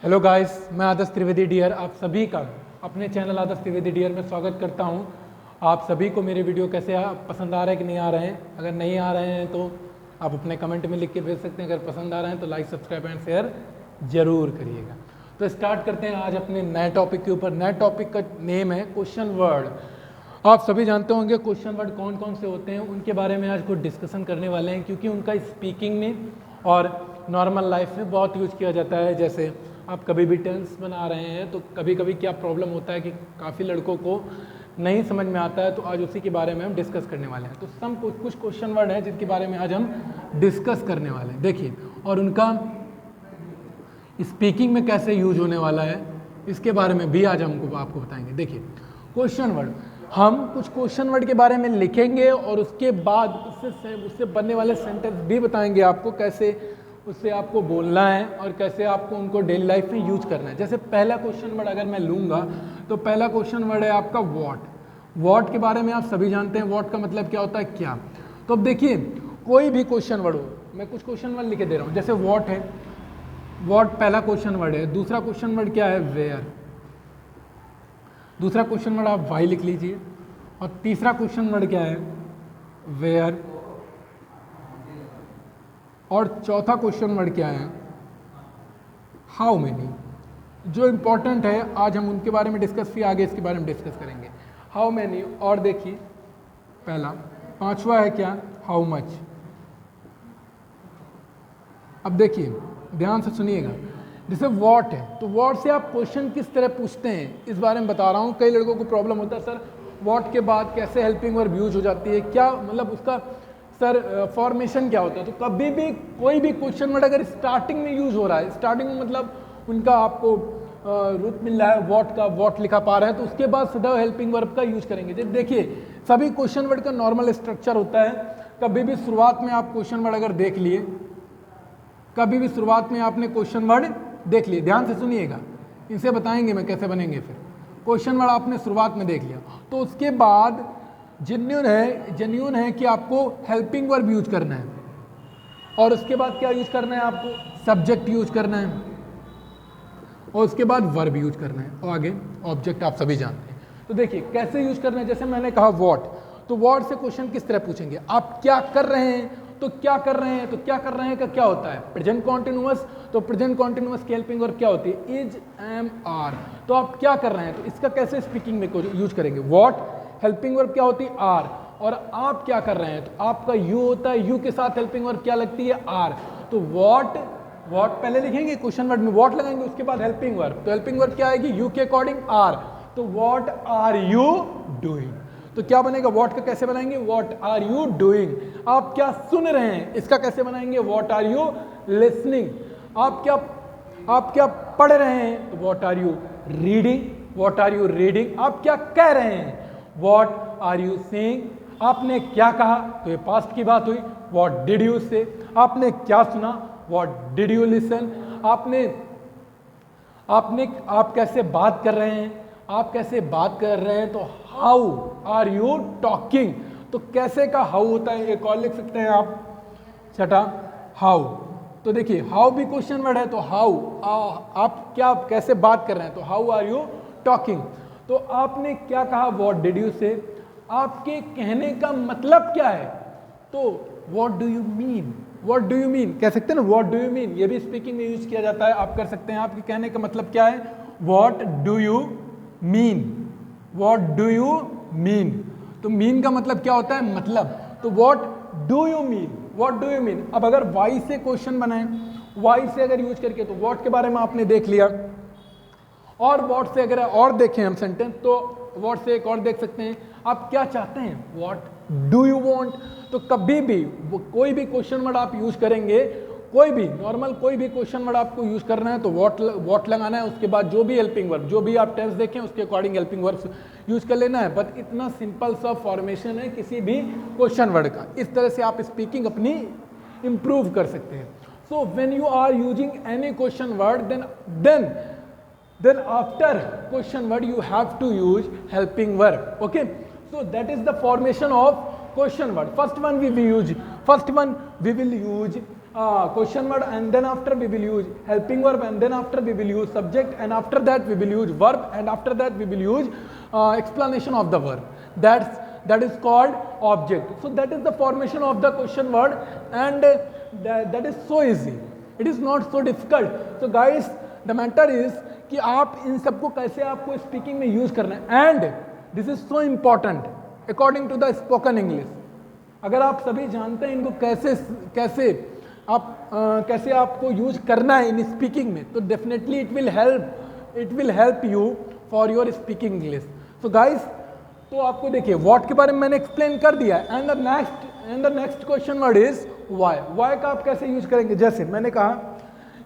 Hello guys, मैं आदर्श Trivedi dear आप सभी का अपने चैनल आदर्श त्रिवेदी डियर में स्वागत करता हूं। आप सभी को मेरे वीडियो कैसे पसंद आ रहे हैं कि नहीं आ रहे हैं? अगर नहीं आ रहे हैं तो आप अपने कमेंट में लिख के भेज सकते हैं। अगर पसंद आ रहे हैं तो लाइक, सब्सक्राइब एंड शेयर जरूर करिएगा। तो स्टार्ट करते हैं आज अपने नए टॉपिक के ऊपर। नए टॉपिक का नेम है क्वेश्चन वर्ड। आप सभी जानते होंगे क्वेश्चन वर्ड कौन कौन से होते हैं, उनके बारे में आज कुछ डिस्कशन करने वाले हैं, क्योंकि उनका स्पीकिंग में और नॉर्मल लाइफ में बहुत यूज किया जाता है। जैसे आप कभी भी टेंस बना रहे हैं तो कभी कभी क्या प्रॉब्लम होता है कि काफ़ी लड़कों को नहीं समझ में आता है, तो आज उसी के बारे में हम डिस्कस करने वाले हैं। तो कुछ क्वेश्चन वर्ड हैं जिनके बारे में आज हम डिस्कस करने वाले हैं, देखिए, और उनका स्पीकिंग में कैसे यूज होने वाला है इसके बारे में भी आज हमको आपको बताएंगे। देखिए, क्वेश्चन वर्ड, हम कुछ क्वेश्चन वर्ड के बारे में लिखेंगे और उसके बाद उससे बनने वाले सेंटेंस भी बताएंगे आपको, कैसे उससे आपको बोलना है और कैसे आपको उनको डेली लाइफ में यूज करना है। जैसे पहला क्वेश्चन वर्ड अगर मैं लूँगा तो पहला क्वेश्चन वर्ड है आपका वॉट। वॉट के बारे में आप सभी जानते हैं, वॉट का मतलब क्या होता है, क्या। तो अब देखिए, कोई भी क्वेश्चन वर्ड हो, मैं कुछ क्वेश्चन वर्ड लिखे दे रहा हूँ। जैसे वॉट है, वॉट पहला क्वेश्चन वर्ड है। दूसरा क्वेश्चन वर्ड क्या है, वेयर। दूसरा क्वेश्चन वर्ड आप वाई लिख लीजिए। और तीसरा क्वेश्चन वर्ड क्या है, वेयर। और चौथा क्वेश्चन वर्ड क्या है, हाउ मेनी। जो इंपॉर्टेंट है आज हम उनके बारे में डिस्कस, फिर आगे इसके बारे में डिस्कस करेंगे। हाउ मेनी, और देखिए पहला। पांचवा है क्या, हाउ मच। अब देखिए ध्यान से सुनिएगा, जैसे वॉट है तो वॉट से आप क्वेश्चन किस तरह पूछते हैं इस बारे में बता रहा हूँ। कई लड़कों को प्रॉब्लम होता है, सर वॉट के बाद कैसे हेल्पिंग वर्ब यूज हो जाती है, क्या मतलब उसका सर फॉर्मेशन क्या होता है। तो कभी भी कोई भी क्वेश्चन वर्ड अगर स्टार्टिंग में यूज हो रहा है, स्टार्टिंग में मतलब उनका आपको रूट मिल रहा है वॉट का, वॉट लिखा पा रहे हैं, तो उसके बाद सीधा हेल्पिंग वर्ब का यूज करेंगे। देखिए, सभी क्वेश्चन वर्ड का नॉर्मल स्ट्रक्चर होता है। कभी भी शुरुआत में आप क्वेश्चन वर्ड अगर देख लिए, कभी भी शुरुआत में आपने क्वेश्चन वर्ड देख लिए, ध्यान से सुनिएगा, इनसे बताएंगे मैं कैसे बनेंगे। फिर क्वेश्चन वर्ड आपने शुरुआत में देख लिया तो उसके बाद जेन्यून है कि आपको हेल्पिंग वर्ब यूज करना है, और उसके बाद क्या यूज करना है, आपको सब्जेक्ट यूज करना है, और उसके बाद वर्ब यूज करना है, और आगे ऑब्जेक्ट आप सभी जानते हैं। तो देखिए कैसे यूज करना है। जैसे मैंने कहा वॉट, तो वॉट से क्वेश्चन किस तरह पूछेंगे, आप क्या कर रहे हैं, तो क्या कर रहे हैं, तो क्या कर रहे हैं का क्या होता है, प्रेजेंट कॉन्टिन्यूअस। तो प्रेजेंट कॉन्टिन्यूअस की हेल्पिंग वर्ब क्या होती है, इज, एम, आर। तो आप क्या कर रहे हैं, तो इसका कैसे स्पीकिंग में यूज करेंगे, वॉट, हेल्पिंग वर्ब क्या होती है, आर। और आप क्या कर रहे हैं, तो आपका यू होता है, यू के साथ हेल्पिंग वर्ब क्या लगती है, आर। तो वॉट पहले लिखेंगे, क्वेश्चन वर्ड में वॉट लगाएंगे, उसके बाद हेल्पिंग वर्ब। तो हेल्पिंग वर्ब क्या आएगी, यू के अकॉर्डिंग आर। तो वॉट आर यू डूइंग, तो क्या बनेगा, वॉट का कैसे बनाएंगे, वॉट आर यू डूइंग। आप क्या सुन रहे हैं, इसका कैसे बनाएंगे, वॉट आर यू लिसनिंग। आप क्या पढ़ रहे हैं, तो what are you reading, what are you reading. आप क्या कह रहे हैं, वॉट आर यू सेइंग। आपने क्या कहा, तो ये पास्ट की बात हुई, वॉट डिड यू से। आपने क्या सुना, वॉट डिड यू लिसन। आप कैसे बात कर रहे हैं, आप कैसे बात कर रहे हैं, तो हाउ आर यू टॉकिंग। तो कैसे का हाउ होता है, एक और लिख सकते हैं आप, छठा हाउ। तो देखिए हाउ भी क्वेश्चन वर्ड है, तो हाउ आप क्या कैसे बात कर रहे हैं, तो हाउ आर यू टॉकिंग। तो आपने क्या कहा, व्हाट डिड यू से। आपके कहने का मतलब क्या है, तो what do you mean. What do you mean कह सकते हैं ना, व्हाट डू यू मीन, ये भी स्पीकिंग में यूज किया जाता है, आप कर सकते हैं। आपके कहने का मतलब क्या है, what do you mean, what do you mean. तो मीन का मतलब क्या होता है, मतलब। तो what do you mean, what do you mean. अब अगर वाई से क्वेश्चन बनाए, वाई से अगर यूज करके, तो व्हाट के बारे में आपने देख लिया, और व्हाट से अगर और देखें हम सेंटेंस, तो व्हाट से एक और देख सकते हैं, आप क्या चाहते हैं, व्हाट डू यू वांट। तो कभी भी कोई भी क्वेश्चन वर्ड आप यूज करेंगे, कोई भी नॉर्मल कोई भी क्वेश्चन वर्ड आपको यूज करना है, तो व्हाट लगाना है, उसके बाद जो भी हेल्पिंग वर्ब, जो भी आप टेंस देखें उसके अकॉर्डिंग हेल्पिंग वर्ब यूज कर लेना है। बट इतना सिंपल सा फॉर्मेशन है किसी भी क्वेश्चन वर्ड का, इस तरह से आप स्पीकिंग अपनी इंप्रूव कर सकते हैं। So when you are using any question word, then after question word you have to use helping verb. Okay, so that is the formation of question word. First one we will use question word and then after we will use helping verb and then after we will use subject and after that we will use verb and after that we will use explanation of the verb. That is called object. So that is the formation of the question word and that is so easy. It is not so difficult. So guys, the matter is कि आप इन सबको कैसे आपको speaking में use करना है and this is so important according to the spoken English. अगर आप सभी जानते हैं इनको कैसे आपको यूज करना है इन स्पीकिंग में, तो definitely it will help you for your speaking English. So guys, तो आपको देखिए व्हाट के बारे में मैंने एक्सप्लेन कर दिया and the next question word is why. Why का आप कैसे यूज करेंगे? जैसे मैंने कहा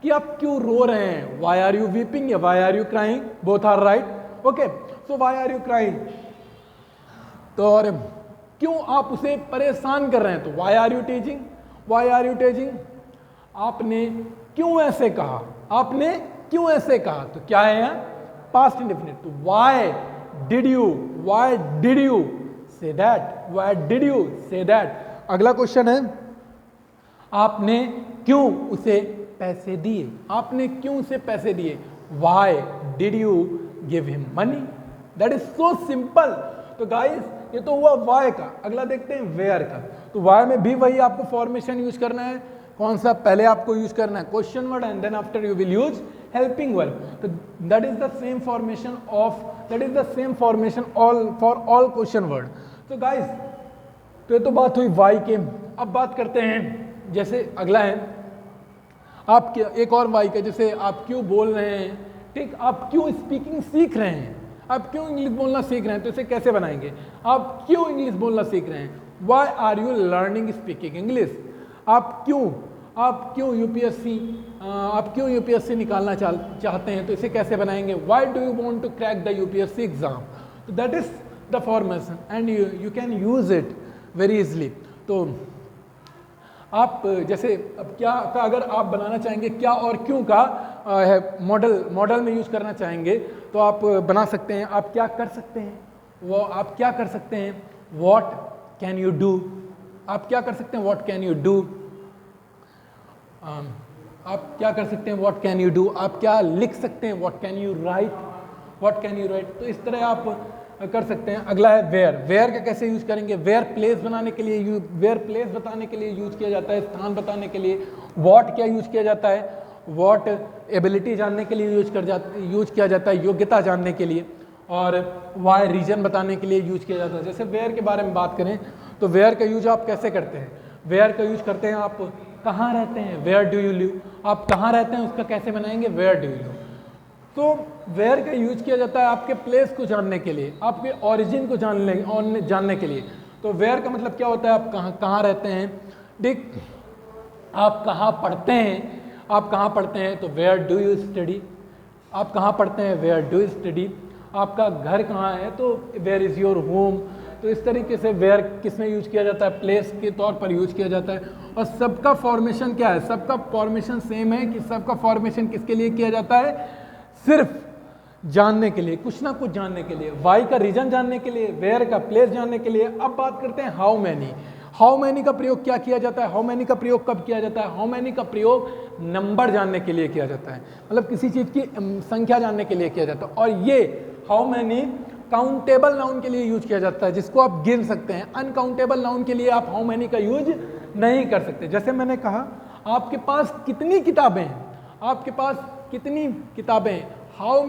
कि आप क्यों रो रहे हैं, वाई आर यू वीपिंग या why are you crying, both are right. Okay, so why are you crying, तो और क्यों आप उसे परेशान कर रहे हैं, तो why are you teasing, why are you teasing. आपने क्यों ऐसे कहा, आपने क्यों ऐसे कहा, तो क्या है यहाँ पास्ट इंडेफिनिट. तो why did you say that, why did you say that. अगला क्वेश्चन है आपने क्यों उसे पैसे दिए, आपने क्यों उसे पैसे दिए, why did you give him money. That is so simple. तो गाइस, ये तो हुआ वाई का. अगला देखते हैं वेयर का. तो वाई में भी वही आपको फॉर्मेशन यूज करना है. कौन सा पहले आपको यूज करना है, question word and then after you will use helping verb. तो that is the same formation for all question word. तो गाइस, तो ये तो बात हुई वाई के. अब बात करते हैं, जैसे अगला है आप एक और वाई का, जैसे आप क्यों बोल रहे हैं, ठीक, आप क्यों स्पीकिंग सीख रहे हैं, आप क्यों इंग्लिश बोलना सीख रहे हैं, तो इसे कैसे बनाएंगे, आप क्यों इंग्लिश बोलना सीख रहे हैं, why are you learning speaking English. आप क्यों यूपीएससी निकालना चाहते हैं, तो इसे कैसे बनाएंगे, why do you want to crack the UPSC exam. तो that is the formation and you can use it very easily. तो आप जैसे अब क्या का अगर आप बनाना चाहेंगे, क्या और क्यों का है मॉडल में यूज करना चाहेंगे, तो आप बना सकते हैं. आप क्या कर सकते हैं, वो आप क्या कर सकते हैं, व्हाट कैन यू डू. आप क्या कर सकते हैं, व्हाट कैन यू डू. आप क्या कर सकते हैं, व्हाट कैन यू डू. आप क्या लिख सकते हैं, what can you right, what can you right. तो इस तरह आप कर सकते हैं. अगला है वेयर. वेयर का कैसे यूज करेंगे, वेयर प्लेस बनाने के लिए, वेयर प्लेस बताने के लिए यूज किया जाता है, स्थान बताने के लिए. व्हाट क्या यूज किया जाता है, व्हाट एबिलिटी जानने के लिए यूज किया जाता है, योग्यता जानने के लिए. और वाई रीजन बताने के लिए यूज किया जाता है. जैसे वेयर के बारे में बात करें, तो वेयर का यूज आप कैसे करते हैं, वेयर का यूज करते हैं आप कहाँ रहते हैं, वेयर डू यू लिव. आप कहाँ रहते हैं उसका कैसे बनाएंगे, वेयर डू यू लिव. तो वेयर का यूज किया जाता है आपके प्लेस को जानने के लिए, आपके ओरिजिन को जानने के लिए. तो वेयर का मतलब क्या होता है, आप कहाँ रहते हैं, ठीक. आप कहाँ पढ़ते हैं, तो वेयर डू यू स्टडी. आप कहाँ पढ़ते हैं, वेयर डू यू स्टडी. आपका घर कहाँ है, तो वेयर इज़ योर होम. तो इस तरीके से वेयर किस में यूज किया जाता है, प्लेस के तौर पर यूज किया जाता है. और सबका फॉर्मेशन क्या है, सबका फॉर्मेशन सेम है कि सबका फॉर्मेशन किसके लिए किया जाता है, सिर्फ जानने के लिए, कुछ ना कुछ जानने के लिए. वाई का रीजन जानने के लिए, वेयर का प्लेस जानने के लिए. अब बात करते हैं हाउ मैनी. हाउ मैनी का प्रयोग क्या किया जाता है, हाउ मैनी का प्रयोग कब किया जाता है, हाउ मैनी का प्रयोग नंबर जानने के लिए किया जाता है, मतलब किसी चीज़ की संख्या जानने के लिए किया जाता है. और ये हाउ मैनी काउंटेबल नाउन के लिए यूज किया जाता है, जिसको आप गिन सकते हैं. अनकाउंटेबल नाउन के लिए आप हाउ मैनी का यूज नहीं कर सकते. जैसे मैंने कहा, आपके पास कितनी किताबें हैं, आपके पास कितनी किताबें हैं, हाउ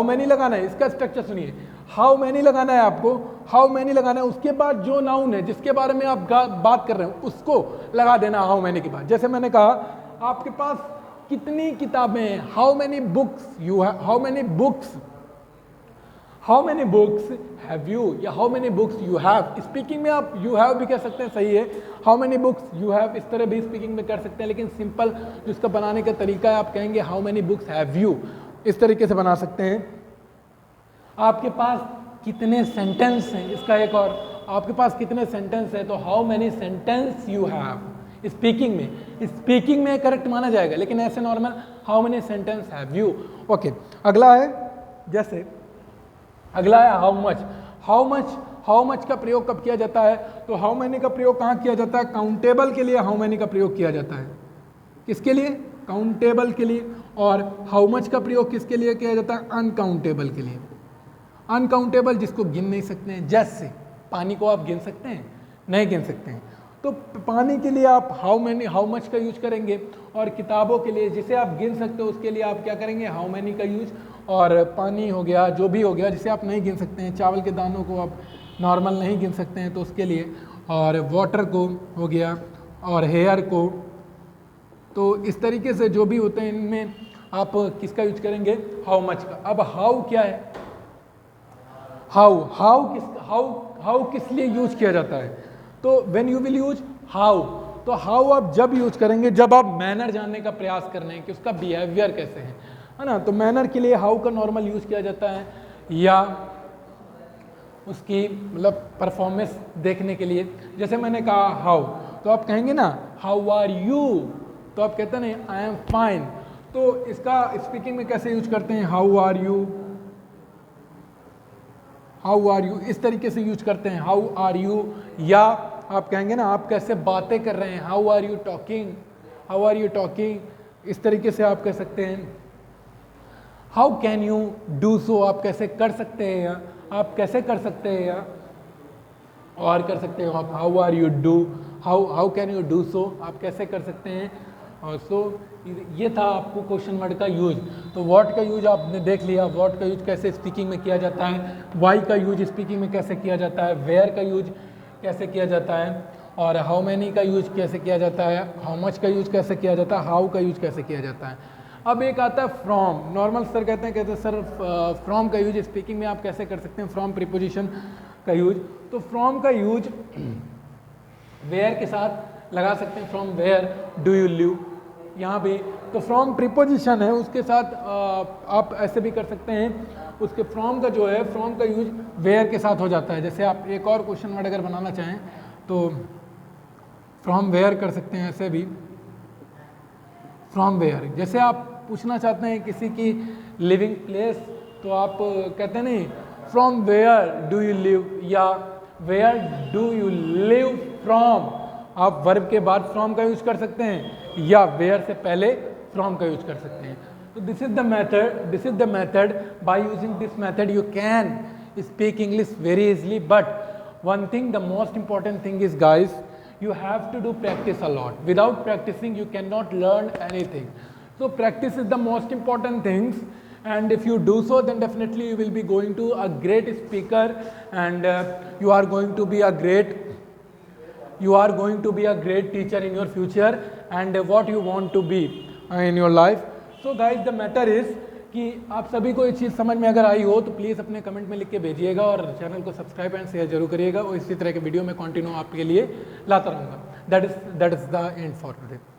मैनी लगाना है. इसका स्ट्रक्चर सुनिए, हाउ मैनी लगाना है आपको, हाउ मैनी लगाना है, उसके बाद जो नाउन है जिसके बारे में आप बात कर रहे हैं उसको लगा देना हाउ मैनी के बाद. जैसे मैंने कहा, आपके पास कितनी किताबें हैं, how many books you have, how many books have you, या how many books you have. Speaking में आप यू हैव भी कह सकते हैं, सही है. How many books you have, इस तरह भी स्पीकिंग में कर सकते हैं, लेकिन सिंपल जिसका बनाने का तरीका है, आप कहेंगे how many books have you, इस तरीके से बना सकते हैं. आपके पास कितने सेंटेंस हैं, इसका एक और, आपके पास कितने सेंटेंस है, तो how many sentence you have. Speaking में करेक्ट माना जाएगा, लेकिन ऐसे normal how many sentence have you. Okay, अगला है, जैसे अगला है हाउ हाउ मच का प्रयोग कब किया जाता है? तो हाउ मैनी का प्रयोग कहाँ किया जाता है? काउंटेबल के लिए हाउ मैनी का प्रयोग किया जाता है। किसके लिए? काउंटेबल के लिए। और हाउ मच का प्रयोग किसके लिए किया जाता है? अनकाउंटेबल के लिए। अनकाउंटेबल जिसको गिन नहीं सकते हैं, जैसे पानी को आप गिन सकते हैं? नहीं गिन सकते हैं। तो पानी के लिए आप हाउ मैनी हाउ मच का यूज करेंगे, और किताबों के लिए जिसे आप गिन सकते हो उसके लिए आप क्या करेंगे? हाउ मैनी का यूज। और पानी हो गया, जो भी हो गया जिसे आप नहीं गिन सकते हैं, चावल के दानों को आप नॉर्मल नहीं गिन सकते हैं तो उसके लिए, और वाटर को हो गया, और हेयर को। तो इस तरीके से जो भी होते हैं इनमें आप किसका यूज करेंगे? हाउ मच का। अब हाउ क्या है? हाउ किस लिए यूज किया जाता है? तो when you will use how, तो हाउ आप जब यूज करेंगे जब आप मैनर जानने का प्रयास कर रहे हैं कि उसका बिहेवियर कैसे है ना। तो मैनर के लिए हाउ का नॉर्मल यूज किया जाता है, या उसकी मतलब परफॉर्मेंस देखने के लिए। जैसे मैंने कहा हाउ, तो आप कहेंगे ना हाउ आर यू, तो आप कहते हैं ना आई एम फाइन। तो इसका स्पीकिंग में कैसे यूज करते हैं? How are you, how are you, इस तरीके से यूज करते हैं हाउ आर यू। या आप कहेंगे ना आप कैसे बातें कर रहे हैं? How are you talking, how are you talking, इस तरीके से आप कह सकते हैं। How can you do so, आप कैसे कर सकते हैं, या आप कैसे कर सकते हैं, या और कर सकते हो आप how are you do, how can you do so, आप कैसे कर सकते हैं। और सो ये था आपको क्वेश्चन वर्ड का यूज। तो व्हाट का यूज आपने देख लिया, व्हाट का यूज कैसे स्पीकिंग में किया जाता है, वाई का यूज स्पीकिंग में कैसे किया जाता है, वेयर का यूज कैसे किया जाता है, और हाउ मैनी का यूज कैसे किया जाता है, हाउ मच का यूज कैसे किया जाता है, हाउ का यूज कैसे किया जाता है। अब एक आता है फ्रॉम। नॉर्मल सर कहते हैं सर फ्रॉम का यूज स्पीकिंग में आप कैसे कर सकते हैं? फ्रॉम प्रीपोजिशन का यूज। तो फ्रॉम का यूज वेयर के साथ लगा सकते हैं। From where do you live, यहाँ भी तो फ्रॉम प्रीपोजिशन है, उसके साथ आप ऐसे भी कर सकते हैं। उसके फ्रॉम का जो है, फ्रॉम का यूज वेयर के साथ हो जाता है। जैसे आप एक और क्वेश्चन वर्ड अगर बनाना चाहें तो फ्रॉम वेयर कर सकते हैं, ऐसे भी फ्रॉम वेयर। जैसे आप पूछना चाहते हैं किसी की लिविंग प्लेस, तो आप कहते हैं नहीं from where do you live, या where do you live from. आप वर्ब के बाद फ्रॉम का यूज कर सकते हैं, या वेयर से पहले फ्रॉम का यूज कर सकते हैं। तो this is the method by using this method you can speak English very easily. But one thing, the most important thing is guys, you have to do practice a lot. Without practicing you cannot learn anything. So practice is the most important things, and if you do so then definitely you will be going to a great speaker, and you are going to be a great teacher in your future, and what you want to be in your life. So guys, the matter is कि आप सभी को ये चीज़ समझ में अगर आई हो तो प्लीज़ अपने कमेंट में लिख के भेजिएगा, और चैनल को सब्सक्राइब एंड शेयर जरूर करिएगा, और इसी तरह के वीडियो मैं कंटिन्यू आपके लिए लाता रहूँगा। That is the end for today.